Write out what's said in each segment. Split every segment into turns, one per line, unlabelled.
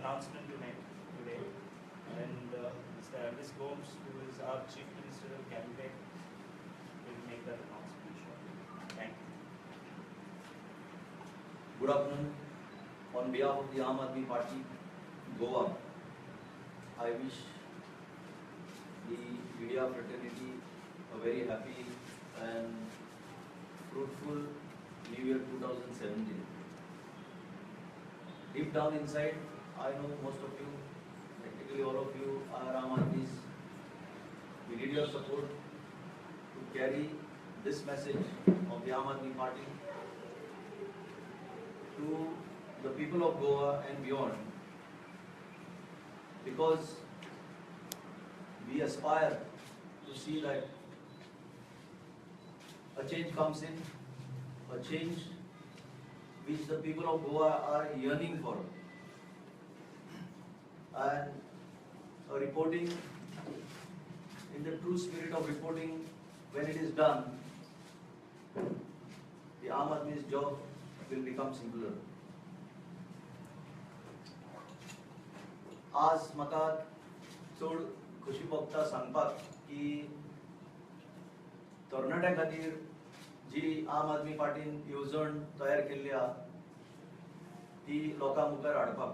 announcement to make today, and Mr. Elvis Gomes, who is our Chief Ministerial candidate, will make that announcement shortly. Thank you.
Good afternoon. On behalf of the Aam Aadmi Party, Goa, I wish the media fraternity a very happy and fruitful New Year 2017. Deep down inside, I know most of you, practically all of you are Aam Aadmis. We need your support to carry this message of the Aam Aadmi Party to the people of Goa and beyond, because we aspire to see that a change comes in, a change which the people of Goa are yearning for, and a reporting in the true spirit of reporting. When it is done, the Aam Aadmi's job will become simpler. आज म्हाका चड खुशी भोगता सांगपाक की तरणाट्यां खातीर जी आम आदमी पार्टीन येवजण तयार केल्ली आहा ती लोकां मुखार हाडपाक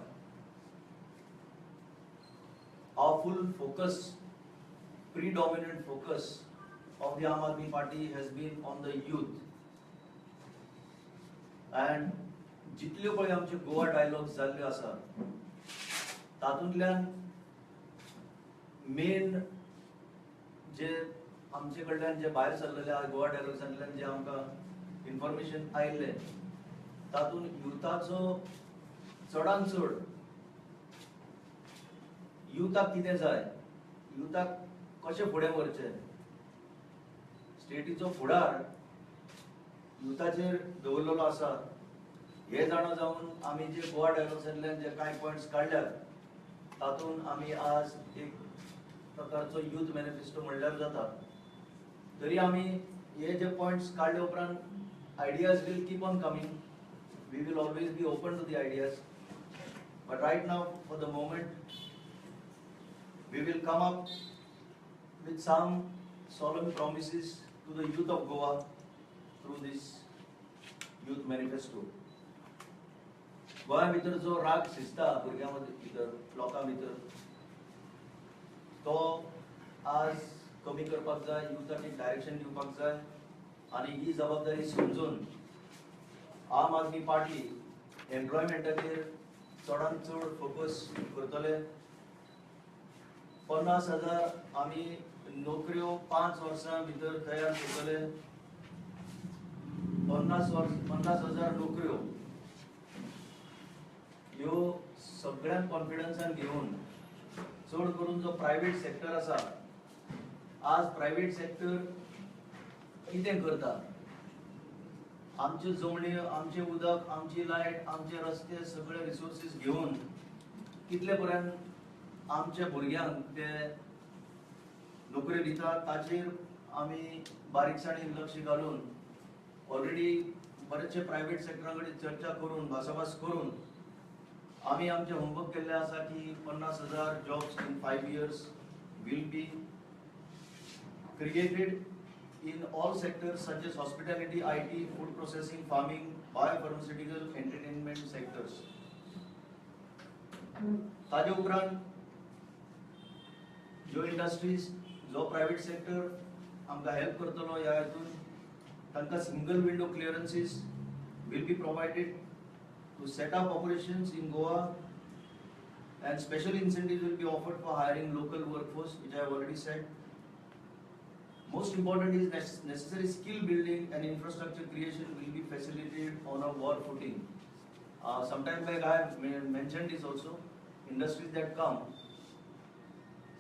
our full focus, predominant focus of the Aam Aadmi Party has been on the youth. And जितल्यो पळय आमचे गोवा डायलॉग्स जाल्ले आसा तातूंतल्यान मेन जे आमचे कडल्यान जे भायर सरलेले गोवा डायलॉग्सांतल्यान जे आमकां इन्फॉर्मेशन आयिल्लें तातूंत युथाचो चडांत चड युथाक कितें जाय, युथाक कशें फुडें व्हरचें, स्टेटीचो फुडार युथाचेर दवरलेलो आसा हे जाणा जावन आमी जे गोवा डायलॉग्सांतल्यान जे कांय पॉयंट्स काडल्यात तातूंत आमी आज एक प्रकारचो यूथ मॅनिफेस्टो म्हणल्यार जाता. तरी आमी हे जे पॉयंट्स काडले उपरांत ideas will keep on coming. We will always be open to the ideas, but right now for the moment we will come up with some solemn promises to the youth of Goa through this youth manifesto. गोंया भितर जो राग शिजता भुरग्यां भितर, लोकां भितर, तो आज कमी करपाक जाय, युथाक एक डायरेक्शन दिवपाक जाय, आनी ही जबाबदारी समजून आम आदमी पार्टी एम्प्लॉयमेंटाचेर चडांत चड फोकस करतले. 50,000 आमी नोकऱ्यो 5 वर्सां भितर तयार करतले. 50,000 नोकऱ्यो ह्यो सगळ्यांक कॉन्फिडन्सान घेवन, चड करून जो प्रायव्हेट सेक्टर आसा, आज प्रायव्हेट सेक्टर कितें करता, आमच्यो जमण्यो, आमचें उदक, आमची लायट, आमचे रस्ते सगळे रिसोर्सीस घेवन कितले पर्यंत आमच्या भुरग्यांक ते नोकरी दितात ताचेर आमी बारीकसाणेन लक्ष घालून ऑलरेडी बरेचशे प्रायव्हेट सेक्टरा कडेन चर्चा करून भासाभास करून आमी आमचे होमवर्क केल्ले आसा की 50,000 jobs in 5 years will be created in all sectors such as hospitality, IT, food processing, farming, biopharmaceutical, entertainment sectors. ताजे उपरांत जो इंडस्ट्रीज, जो प्रायव्हेट सेक्टर आमकां हेल्प करतलो ह्या हेतून तांकां single window clearances will be provided to set up operations in Goa, and special incentives will be offered for hiring local workforce, which I have already said. Most important is necessary skill building and infrastructure creation will be facilitated on a war footing. Sometime back I have mentioned this also. Industries that come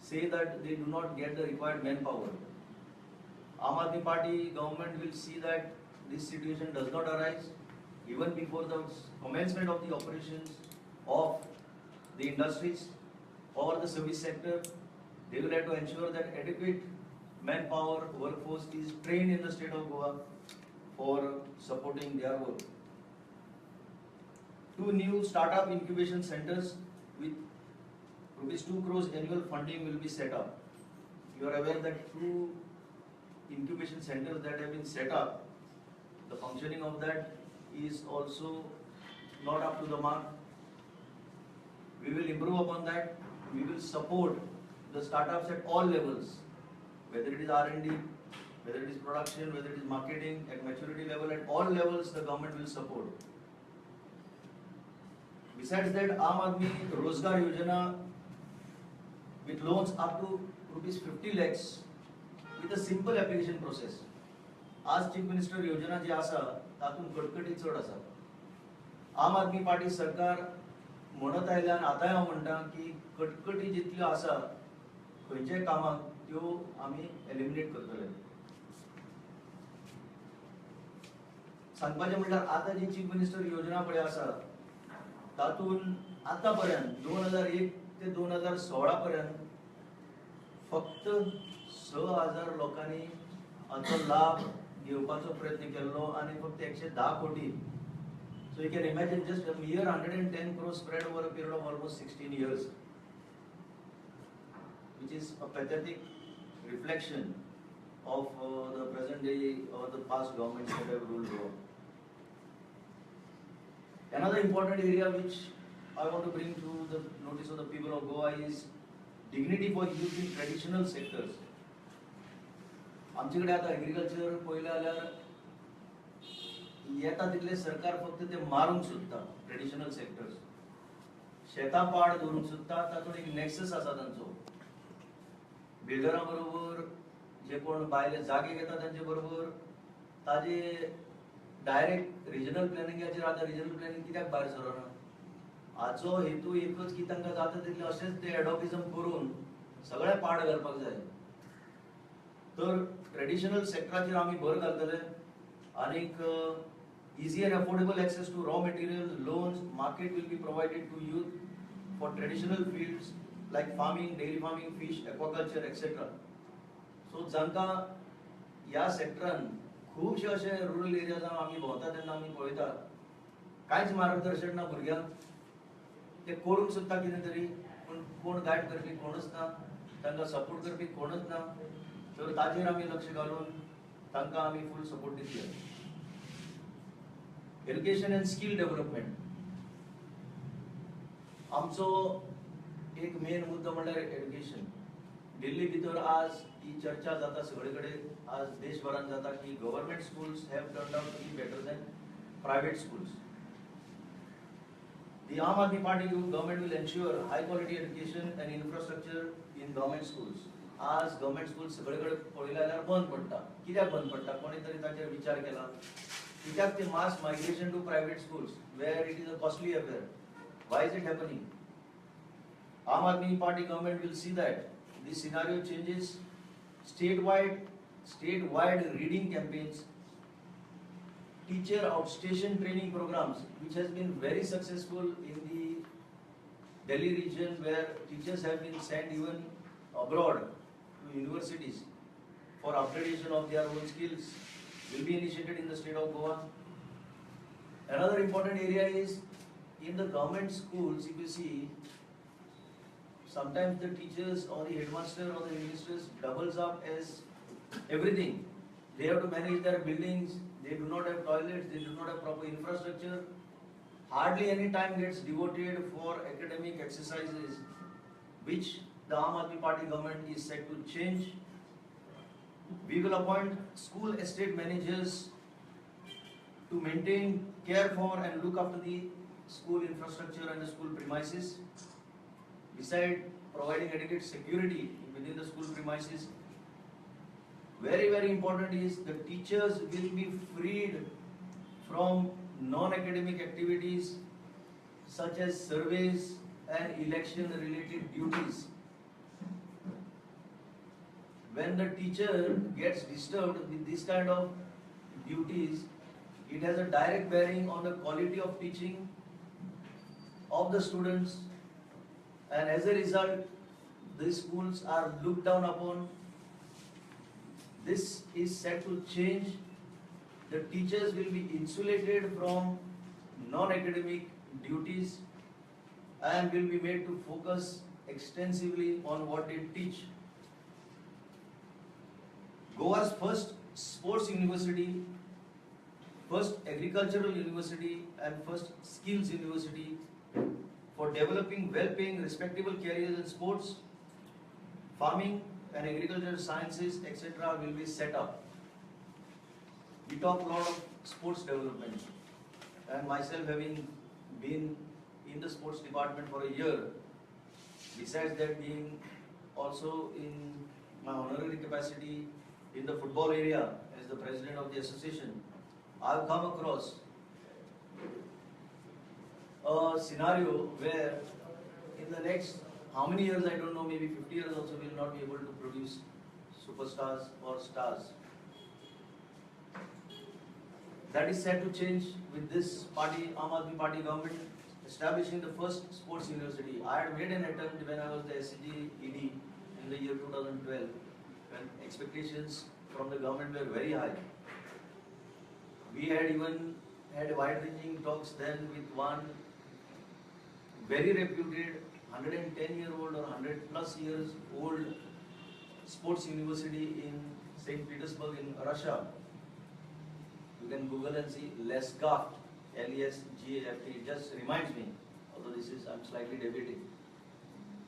say that they do not get the required manpower. Aam Aadmi Party government will see that this situation does not arise. Even before the commencement of the operations of the industries or the service sector, they will have to ensure that adequate manpower workforce is trained in the state of Goa for supporting their work. 2 new startup incubation centers with rupees 2 crores annual funding will be set up. You are aware that 2 incubation centers that have been set up, the functioning of that is also not up to the mark. We will improve upon that. We will support the startups at all levels, whether it is R&D, whether it is production, whether it is marketing, at maturity level, at all levels the government will support. Besides that, Aam Aadmi Rozgar Yojana with loans up to rupees 50 lakhs with a simple application process. आज chief minister योजना जी आसा तातून कटकटी चड आसा. आम आदमी party सरकार म्हणत आयल्यान आतांय हांव म्हणटा की कटकटी जितल्यो आसा खंयच्याय कामाक त्यो आमी एलिमिनेट करतले. सांगपाचें म्हणल्यार आतां जी चीफ मिनिस्टर योजना पळय आसा तातून आतां पर्यंत 2001 ते 2016 पर्यंत फक्त 6,000 लोकांनी हाचो लाभ घेवपाचो प्रयत्न केल्लो आनी फक्त 110 कोटी. So you can imagine just a mere 110 crores spread over a period of almost 16 years, which is a pathetic reflection of the present day or the past governments that have ruled Goa. Another important area which I want to bring to the notice of the people of Goa is dignity for youth in traditional sectors. आमचे कडेन आतां agriculture पळयलें जाल्यार येता तितले सरकार फक्त ते मारूंक सोदता. ट्रेडिशनल सेक्टर्स शेतां पाड दवरूंक सोदता. तातूंत एक नेक्सस आसा तांचो बिल्डरां बरोबर, जे कोण भायले जागे घेता तांचे बरोबर. ताजे डायरेक्ट रिजनल प्लॅनिंगाचेर आतां रिजनल प्लॅनिंग कित्याक भायर सरना. हाचो हेतू एकच की तांकां जाता तितले अशेंच ते एडॉकिजम करून सगळे पाड घालपाक जाय. तर ट्रेडिशनल सेक्टराचेर आमी भर घालतले आनीक easy and affordable access to raw materials, loans, market will be provided to youth for traditional fields like farming, dairy farming, fish, aquaculture, etc. So जांकां ह्या सेक्टरान खूबशे अशे रुरल एरियाजांत आमी भोंवता तेन्ना आमी पळयता कांयच मार्गदर्शन ना भुरग्यांक. ते करूंक सोदता कितें तरी पूण कोण गायड करपी कोणूच ना, तांकां सपोर्ट करपी कोणूच ना. तर ताचेर आमी लक्ष घालून तांकां आमी फूल सपोर्ट दितले. एज्युकेशन एंड स्किल डेव्हलपमेंट आमचो एक मेन मुद्दो म्हणल्यार एज्युकेशन. दिल्ली भितर आज ही चर्चा जाता सगळे कडेन, आज देशभरात जाता की government schools have turned out to be better than private schools. The Aam Aadmi Party government will ensure high quality education and infrastructure in government schools. आज गव्हर्नमेंट स्कूल सगळे कडेन पळयले जाल्यार बंद पडटा. कित्याक बंद पडटा? कोणी तरी ताचेर विचार केला? कित्याक ते mass migration to private schools where it is a costly affair. Why is it happening? Aam Aadmi Party government will see that this scenario changes. Statewide reading campaigns, teacher outstation training programs, which has been very successful in the Delhi region, where teachers have been sent even abroad to universities for upgradation of their own skills, will be initiated in the state of Goa. Another important area is in the government schools. If you see, sometimes the teachers or the headmaster or the ministers doubles up as everything. They have to manage their buildings. They do not have toilets. They do not have proper infrastructure. Hardly any time gets devoted for academic exercises, which the Aam Aadmi Party government is set to change. We will appoint school estate managers to maintain, care for and look after the school infrastructure and the school premises. Besides providing adequate security within the school premises, very, very important is the teachers will be freed from non-academic activities such as surveys and election-related duties. When the teacher gets disturbed with this kind of duties, it has a direct bearing on the quality of teaching of the students, and as a result, these schools are looked down upon. This is set to change. The teachers will be insulated from non-academic duties, and will be made to focus extensively on what they teach. Goa's first sports university, first agricultural university, and first skills university for developing well-paying, respectable careers in sports, farming, and agricultural sciences, etc. will be set up. We talk a lot of sports development, and myself having been in the sports department for a year, besides that being also in my honorary capacity in the football area as the president of the association, I have come across a scenario where in the next how many years I don't know, maybe 50 years also we will not be able to produce superstars or stars. That is set to change with this party, Aam Aadmi Party government, establishing the first sports university. I had made an attempt when I was the SCG ED in the year 2012, when expectations from the government were very high. We had even had wide-ranging talks then with one very reputed 110-year-old or 100+ years old sports university in St. Petersburg in Russia. You can Google and see Lesgaft, L-E-S-G-A-F-T. It just reminds me, although I'm slightly debating.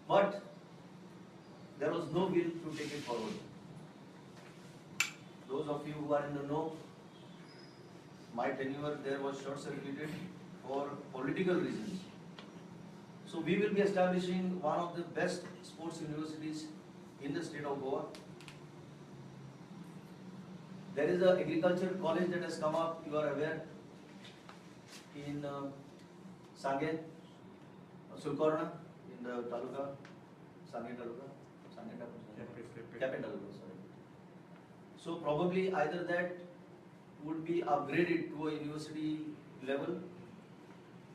But there was no will to take it forward. Those of you who are in the know, my tenure there was short-circuited for political reasons. So we will be establishing one of the best sports universities in the state of Goa. There is an agriculture college that has come up, you are aware, in Sange, Sulkorna, in the Taluka, Sange Taluka, Cape Taluka, sorry. So probably either that would be upgraded to a university level.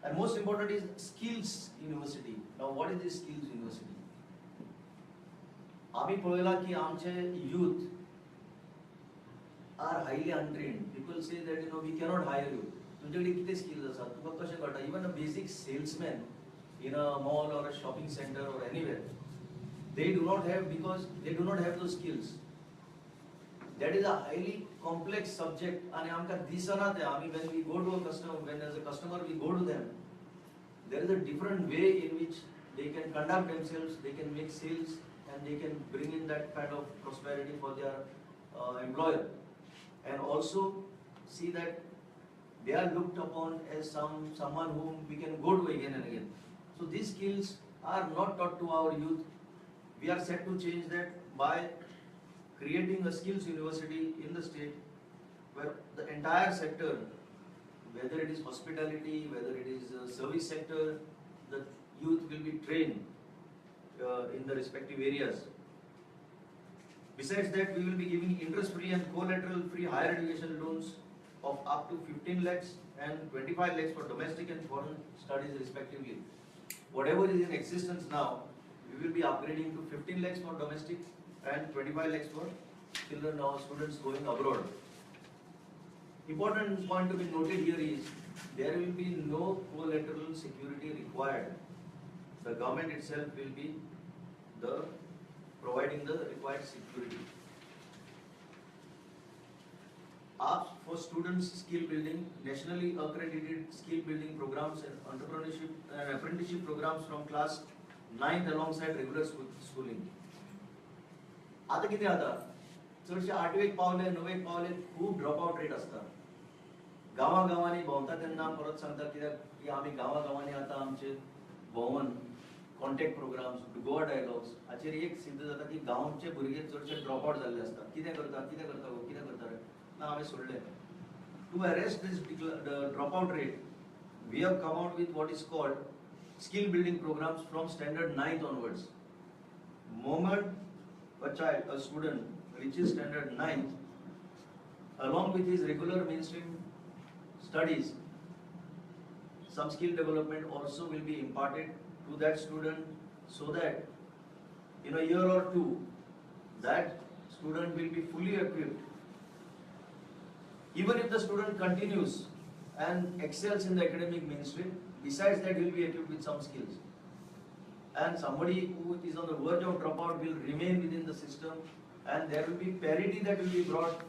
And most important is skills university. Now what is this skills university? आम्ही पळयला की आमचे youth are highly untrained. People say that we cannot hire you. तुमच्याकडे किती skills असतात? तुका कशें कळटा? Even a basic salesman in a mall or a shopping center or anywhere, they do not have, because they do not have those skills. That is a highly complex subject, and आमका दिसना ते. I mean, when we go to a customer, when as a customer we go to them, there is a different way in which they can conduct themselves, they can make sales, and they can bring in that kind of prosperity for their employer, and also see that they are looked upon as someone whom we can go to again and again. So these skills are not taught to our youth. We are set to change that by creating a skills university in the state where the entire sector, whether it is hospitality, whether it is service sector, the youth will be trained in the respective areas. Besides that, we will be giving interest-free and collateral-free higher education loans of up to 15 lakhs and 25 lakhs for domestic and foreign studies respectively. Whatever is in existence now, we will be upgrading to 15 lakhs for domestic and 25 lakhs for children or students going abroad. Important point to be noted here is there will be no collateral security required. The government itself will be providing the required security. AAP for students skill building, nationally accredited skill building programs and entrepreneurship and apprenticeship programs from class 9th alongside regular schooling. आता किती आता चडशे 8वेक पावले 9वेक पावले खूप drop out rate असता. गावागावांनी भोंवता तेन्ना परत सांगता कित्याक की आमी गावागावांनी आता आमचे भोंवन कॉन्टॅक्ट प्रोग्राम्स गोवा डायलॉग्स हाचेर एक सिद्ध जाता की गांवचे भुरगे चडशे ड्रॉप आउट जाल्ले असता. कितें करता रे ना हांवें सोडलें. To arrest this dropout rate, we have come out with what is called skill building programs from standard 9th onwards. Moment a child, a student, reaches standard 9th, along with his regular mainstream studies, some skill development also will be imparted to that student so that in a year or two, that student will be fully equipped. Even if the student continues and excels in the academic mainstream, besides that he will be equipped with some skills. and somebody who is on the verge of dropout will remain within the system, and there will be parity that will be brought.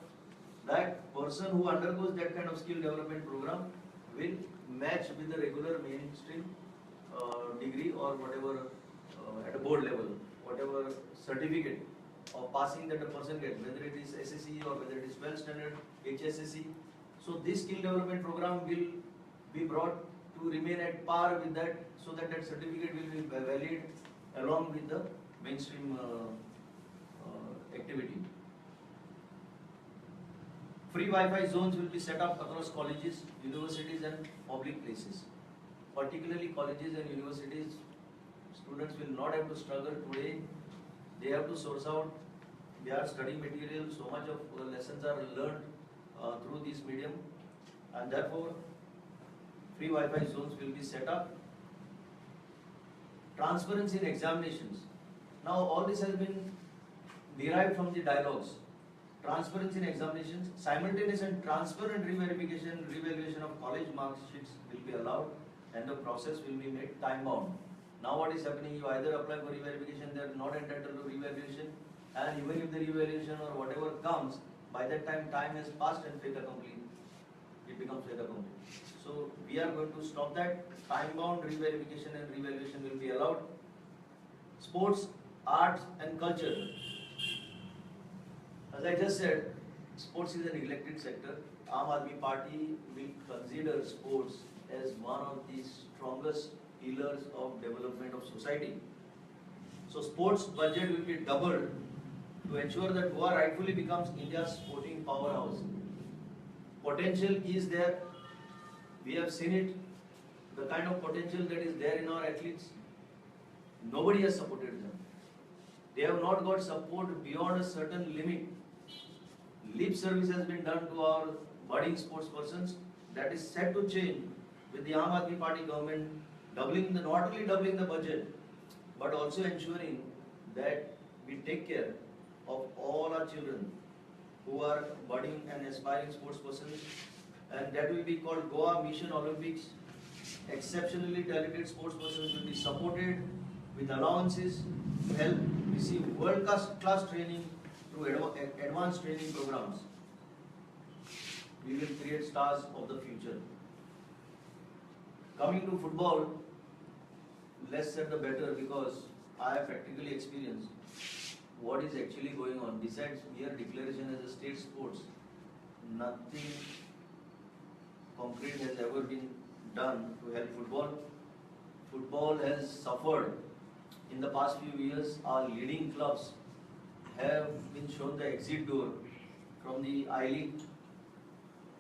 That person who undergoes that kind of skill development program will match with the regular mainstream degree or whatever at a board level, whatever certificate of passing that a person gets, whether it is SSC or whether it is 12 standard HSSC. So this skill development program will be brought to remain at par with that, so that that certificate will be valid along with the mainstream activity. Free Wi-Fi zones will be set up across colleges, universities and public places. Particularly colleges and universities, students will not have to struggle today. They have to source out their study material. So much of lessons are learned through this medium, and therefore free Wi-Fi zones will be set up. Transparency in examinations. Now all this has been derived from the dialogues. Transparency in examinations, simultaneous and transparent revaluation of college mark sheets will be allowed, and the process will be made time bound. Now what is happening, you either apply for revaluation, they are not entitled to revaluation, and even if the revaluation or whatever comes, by that time has passed and fait accompli. It becomes fait accompli. So we are going to stop that. Time bound revaluation and revaluation will be allowed. Sports, arts and culture. As I just said, sports is a neglected sector. Aam Aadmi Party will consider sports as one of the strongest pillars of development of society. So sports budget will be doubled to ensure that Goa rightfully becomes India's sporting powerhouse. Potential is there. We have seen it. The kind of potential that is there in our athletes, nobody has supported them. They have not got support beyond a certain limit. Lip service has been done to our budding sports persons. That is set to change with the Aam Aadmi Party government not only doubling the budget, but also ensuring that we take care of all our children who are budding and aspiring sports persons, and that will be called Goa Mission Olympics. Exceptionally talented sports persons will be supported with allowances to help receive world-class training through advanced training programs. We will create stars of the future. Coming to football, less said the better, because I have practically experienced what is actually going on. Besides mere declaration as a state sports, nothing concrete has ever been done to help football. Football has suffered in the past few years. Our leading clubs have been shown the exit door from the I-League,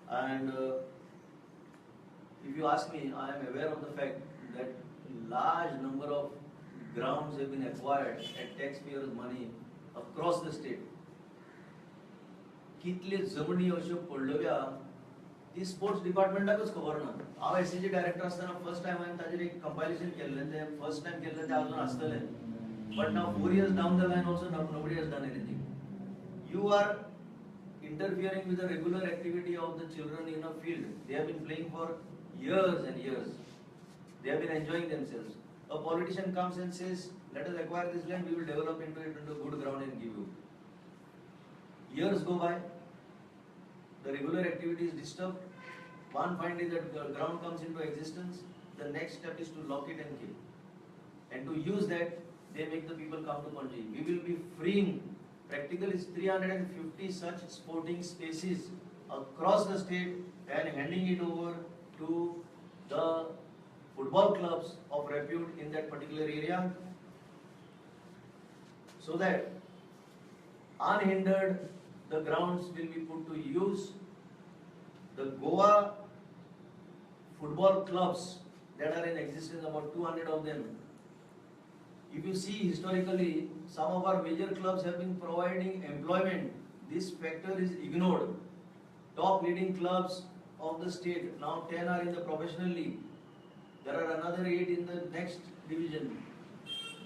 and if you ask me, I am aware of the fact that large number of grounds have been acquired at taxpayers' money across the state. कितले जमनी अश्यो पडलोल्या ती sports डिपार्टमेंटाकच खबर ना. हांव एससीचे director आसतना first time हांवें ताजेर एक कंपायलेशन केल्लें. तें फर्स्ट टाइम केल्लें तें अजून आसतलें. But now 4 years down the line also nobody has done anything. You are interfering with the regular activity of the children in a field. They have been playing for years and years. They have been enjoying themselves. A politician comes and says, let us acquire this land, we will develop into a good ground and give you. Years go by, the regular activity is disturbed. One fine day that the ground comes into existence, the next step is to lock it and kill. And to use that, they make the people come to Panji. We will be freeing practically 350 such sporting spaces across the state and handing it over to the football clubs of repute in that particular area, so that unhindered the grounds will be put to use. The Goa football clubs that are in existence, about 200 of them. If you see historically, some of our major clubs have been providing employment. This factor is ignored. Top leading clubs of the state, now 10 are in the professional league. There are another 8 in the next division.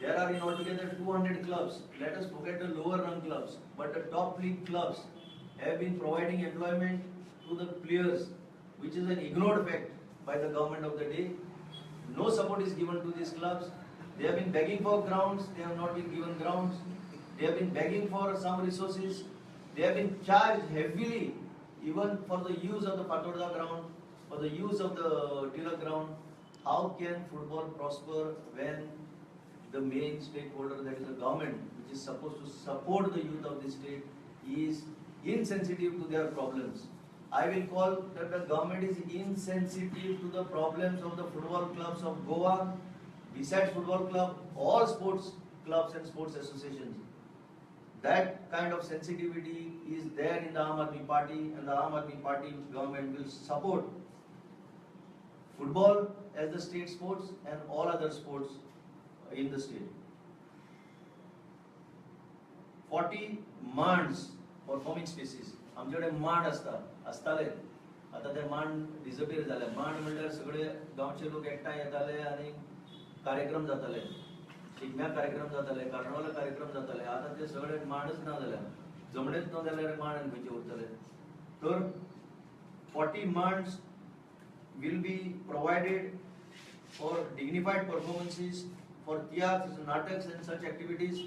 There are in altogether 200 clubs. Let us forget the lower rung clubs. But the top league clubs have been providing employment to the players, which is an ignored fact by the government of the day. No support is given to these clubs. They have been begging for grounds, they have not been given grounds. They have been begging for some resources. They have been charged heavily, even for the use of the Patorda ground, for the use of the Tila ground. How can football prosper when the main stakeholder, that is the government, which is supposed to support the youth of the state, is insensitive to their problems? I will call that the government is insensitive to the problems of the football clubs of Goa. Besides football club, all sports clubs and sports associations. That kind of sensitivity is there in the Aam Aadmi Party, and the Aam Aadmi Party government will support football as the state sports and all other sports in the state. 40 mands performing spaces. आमच्याकडे मांड असताले आता ते मांड disappear झाले. मांड म्हणल्यार सगळे गांवचे लोक एकठांय येताले आणि कार्यक्रम जाताले, शिगम्या कार्यक्रम जाताले, कार्नावाला कार्यक्रम जाताले. आता ते सगळे मांडच ना जाल्या. जमणेच न जाल्यार मांड आनी खंयचे उरतले. तर 40 mands will be provided for dignified performances, for theatres, nataks and such activities.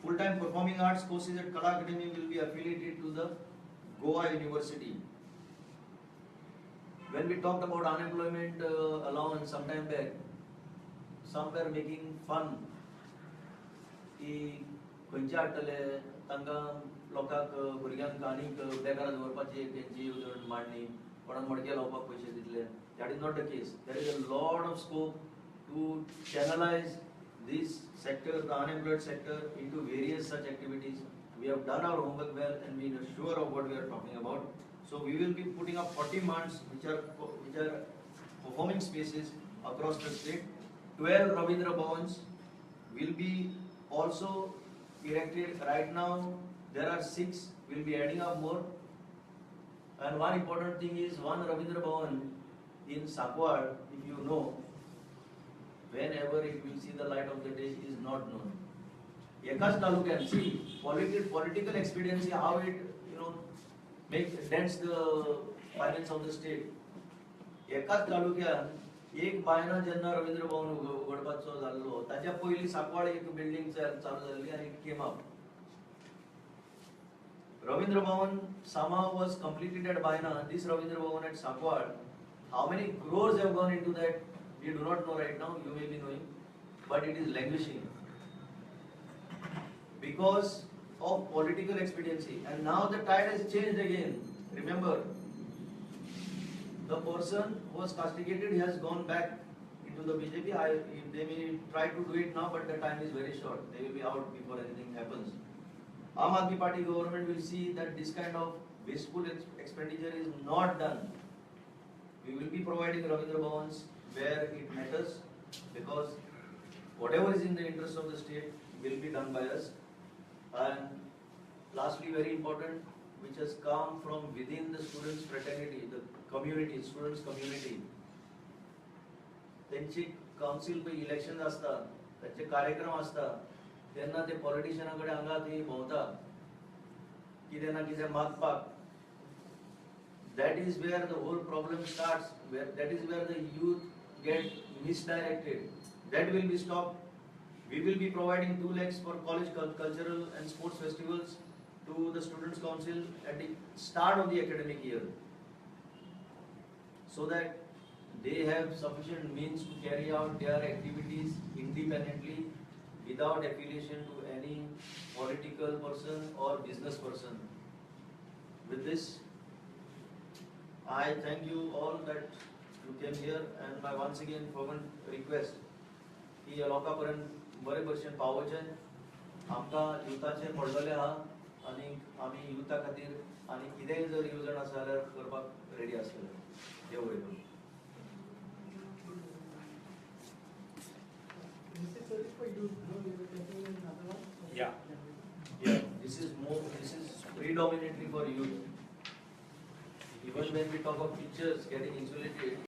Full-time performing arts courses at Kala Academy will be affiliated to the Goa University. When we talked about unemployment allowance some time back, some were making fun की खंयचे हाडटले तांकां लोकांक भुरग्यांक आनीक बेकार दवरपाची एक तेंची येवजण मांडणी, कोणाक मडके लावपाक पयशे दितले. That is not the case. There is a lot of scope to channelize this sector, the unemployed sector, into various such activities. We have done our homework well and we are sure of what we are talking about. So we will be putting up 40 mands which are performing spaces across the state. 12 Ravindra Bhavans will be also erected. Right now there are 6, we will be adding up more. And one important thing is one Ravindra Bhavan in Sakwad, if you know, whenever it will see the light of the day is not known. Ekas talukyat, see political expediency, how it dents the finance of the state. Ekas talukyat एक बायना जेन्ना रवींद्र भवन उगडपाचो जाल्लो ताच्या पयलीं सांकवाळ एक building चालू जाल्ली आनी it came up. Ravindra Bhavan somehow was completed at Baina. This Ravindra Bhavan at Sakwad, how many crores have gone into that? We do not know right now. You may be knowing, but it is languishing because of political expediency. And now the tide has changed again. Remember, the person who was castigated has gone back into the BJP. They may try to do it now, but the time is very short. They will be out before anything happens. Aam Aadmi Party government will see that this kind of wasteful expenditure is not done. We will be providing Ravindra Bhavans where it matters, because whatever is in the interest of the state will be done by us. And lastly, very important, which has come from within the students' fraternity, the community, students' community. त्यांची council पळय election आसता, तांचे कार्यक्रम आसता, तेन्ना ते पॉलिटिशियना कडेन हांगा थंय भोंवता कितें ना कितें मागपाक. That is where the whole problem starts. That is where the youth get misdirected. That will be stopped. We will be providing 2 lakhs for college cultural and sports festivals to the Students' Council at the start of the academic year, so that they have sufficient means to carry out their activities independently without affiliation to any political person or business person. With this, I thank you all that you came here, and my once again fervent request की ह्या लोकां पर्यंत बरे भशेन पावोवचें. आमकां युथाचेर पडलेले आहा आनी आमी युथा खातीर आनी कितेंय जर येवजण आसा जाल्यार करपाक रेडी आसतले. देव बरें करूं.
Yeah.
This is predominantly for youth. Even when we talk of teachers getting insulated,